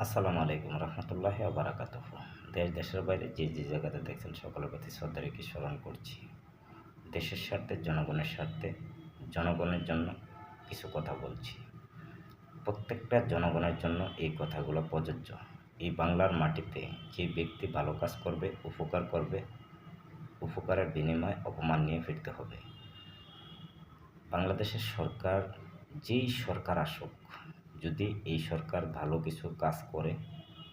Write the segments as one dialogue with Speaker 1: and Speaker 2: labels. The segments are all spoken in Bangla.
Speaker 1: আসসালামু আলাইকুম রহমতুল্লাহি ওয়া বারাকাতুহু। দেশের বাইরে যে জায়গাতে দেখছেন সকলের প্রতি শ্রদ্ধা রেখে স্মরণ করছি। দেশের স্বার্থে, জনগণের স্বার্থে, জনগণের জন্য কিছু কথা বলছি। প্রত্যেকটা জনগণের জন্য এই কথাগুলো প্রযোজ্য। এই বাংলার মাটিতে যে ব্যক্তি ভালো কাজ করবে, উপকার করবে, উপকারের বিনিময়ে অপমান নিয়ে ফিরতে হবে। বাংলাদেশের সরকার, যেই সরকার আসুক, যদি এই সরকার ভালো কিছু কাজ করে,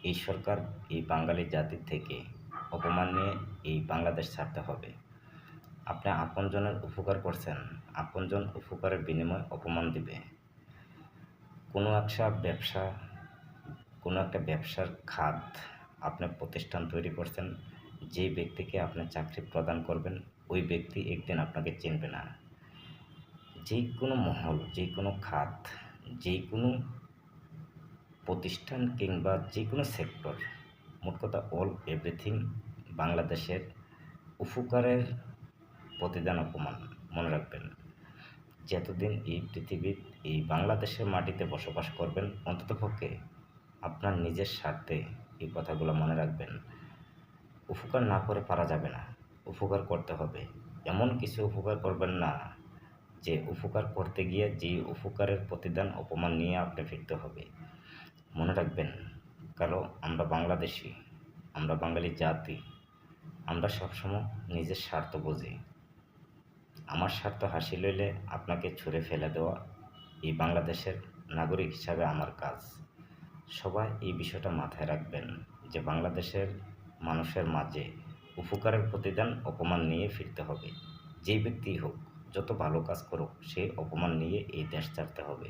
Speaker 1: এই সরকার এই বাঙালি জাতির থেকে অপমান নিয়ে এই বাংলাদেশ ছাড়তে হবে। আপনি আপনজনের উপকার করছেন, আপনজন উপকারের বিনিময়ে অপমান দিবে। কোনো একটা ব্যবসার খাত, আপনি প্রতিষ্ঠান তৈরি করছেন, যে ব্যক্তিকে আপনি চাকরি প্রদান করবেন, ওই ব্যক্তি একদিন আপনাকে চিনবে না। যে কোনো মহল, যে কোনো খাত, যে কোনো প্রতিষ্ঠান কিংবা যে কোনো সেক্টর, মোট কথা অল এভরিথিং বাংলাদেশের উপকারের প্রতিদান অপমান। মনে রাখবেন, যতদিন এই পৃথিবীর এই বাংলাদেশের মাটিতে বসবাস করবেন, অন্ততপক্ষে আপনার নিজের স্বার্থে এই কথাগুলো মনে রাখবেন। উপকার না করে পারা যাবে না, উপকার করতে হবে। এমন কিছু উপকার করবেন না যে উপকার করতে গিয়ে যে উপকারের প্রতিদান অপমান নিয়ে আপনি ফিরতে হবে। মনে রাখবেন, কারণ আমরা বাংলাদেশি, আমরা বাঙালি জাতি, আমরা সবসময় নিজের স্বার্থ বুঝি। আমার স্বার্থ হাসিল হইলে আপনাকে ছুঁড়ে ফেলে দেওয়া এই বাংলাদেশের নাগরিক হিসাবে আমার কাজ। সবাই এই বিষয়টা মাথায় রাখবেন যে বাংলাদেশের মানুষের মাঝে উপকারের প্রতিদান অপমান নিয়ে ফিরতে হবে। যেই ব্যক্তিই হোক, যত ভালো কাজ করুক, সে অপমান নিয়ে এই দেশ ছাড়তে হবে।